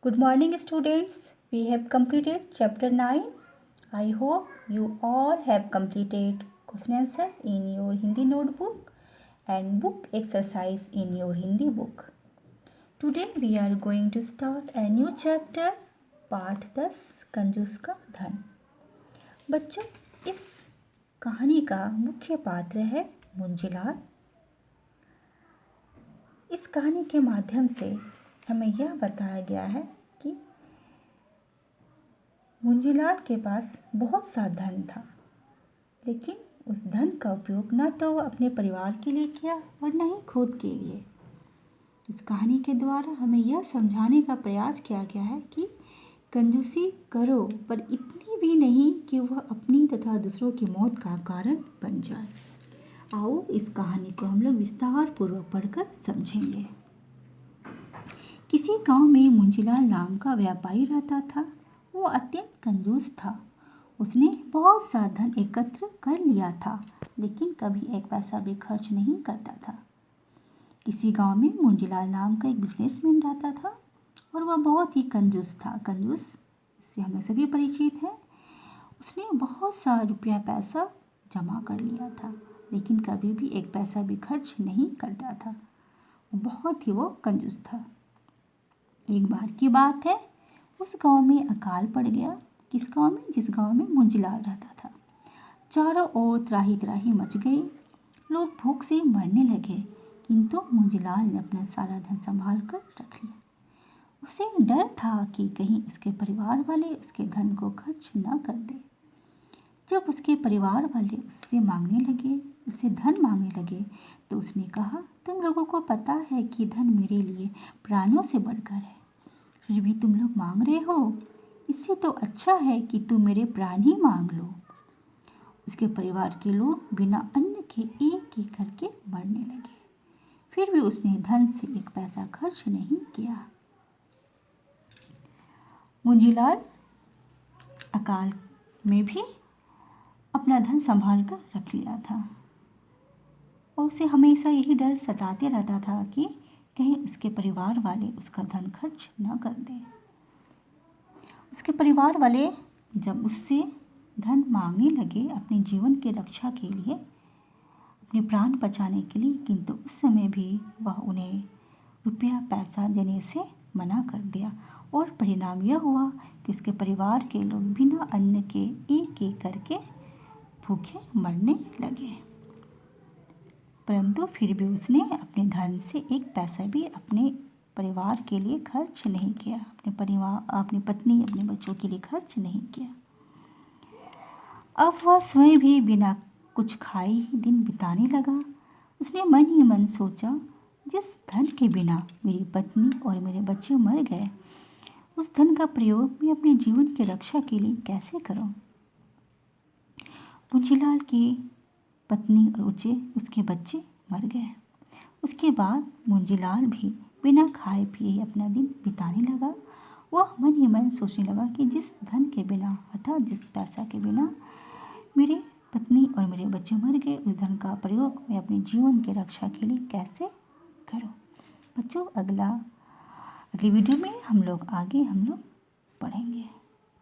Good morning, students. We have completed chapter 9. I hope you all have completed question answer in your Hindi notebook and book exercise in your Hindi book. Today we are going to start a new chapter, पाठ 10 कंजूस का धन। बच्चों, इस कहानी का मुख्य पात्र है मुंजीलाल। इस कहानी के माध्यम से हमें यह बताया गया है कि मुंजीलाल के पास बहुत सा धन था, लेकिन उस धन का उपयोग न तो वह अपने परिवार के लिए किया और न ही खुद के लिए। इस कहानी के द्वारा हमें यह समझाने का प्रयास किया गया है कि कंजूसी करो, पर इतनी भी नहीं कि वह अपनी तथा दूसरों की मौत का कारण बन जाए। आओ इस कहानी को हम लोग विस्तार पूर्वक पढ़कर समझेंगे। किसी गांव में मुंजीलाल नाम का व्यापारी रहता था। वो अत्यंत कंजूस था। उसने बहुत सा धन एकत्र कर लिया था, लेकिन कभी एक पैसा भी खर्च नहीं करता था। किसी गांव में मुंजीलाल नाम का एक बिजनेसमैन रहता था और वह बहुत ही कंजूस था। कंजूस इससे हम लोग सभी परिचित हैं। उसने बहुत सा रुपया पैसा जमा कर लिया था, लेकिन कभी भी एक पैसा भी खर्च नहीं करता था। बहुत ही वो कंजूस था। एक बार की बात है, उस गांव में अकाल पड़ गया। किस गांव में? जिस गांव में मुंजीलाल रहता था। चारों ओर त्राही त्राही मच गई। लोग भूख से मरने लगे, किंतु मुंजीलाल ने अपना सारा धन संभाल कर रख लिया। उसे डर था कि कहीं उसके परिवार वाले उसके धन को खर्च न कर दे। जब उसके परिवार वाले उससे धन मांगने लगे, तो उसने कहा, तुम लोगों को पता है कि धन मेरे लिए प्राणों से बढ़कर है, फिर भी तुम लोग मांग रहे हो। इससे तो अच्छा है कि तुम मेरे प्राण ही मांग लो। उसके परिवार के लोग बिना अन्न के एक एक करके मरने लगे, फिर भी उसने धन से एक पैसा खर्च नहीं किया। मुंजीलाल अकाल में भी अपना धन संभाल कर रख लिया था और उसे हमेशा यही डर सताते रहता था कि कहीं उसके परिवार वाले उसका धन खर्च न कर दें। उसके परिवार वाले जब उससे धन मांगने लगे अपने जीवन की रक्षा के लिए, अपने प्राण बचाने के लिए, किंतु उस समय भी वह उन्हें रुपया पैसा देने से मना कर दिया और परिणाम यह हुआ कि उसके परिवार के लोग बिना अन्न के एक एक करके भूखे मरने लगे। परंतु फिर भी उसने अपने धन से एक पैसा भी अपने परिवार के लिए खर्च नहीं किया, अपनी पत्नी, अपने बच्चों के लिए खर्च नहीं किया। अब वह स्वयं भी बिना कुछ खाए ही दिन बिताने लगा। उसने मन ही मन सोचा, जिस धन के बिना मेरी पत्नी और मेरे बच्चे मर गए, उस धन का प्रयोग मैं अपने जीवन की रक्षा के लिए कैसे करूं? मुंजीलाल की पत्नी और उसके बच्चे मर गए। उसके बाद मुंजीलाल भी बिना खाए पिए अपना दिन बिताने लगा। वह मन ही मन सोचने लगा कि जिस धन के बिना, अर्थात जिस पैसा के बिना मेरे पत्नी और मेरे बच्चे मर गए, उस धन का प्रयोग मैं अपने जीवन की रक्षा के लिए कैसे करूं? बच्चों, अगली वीडियो में हम लोग पढ़ेंगे।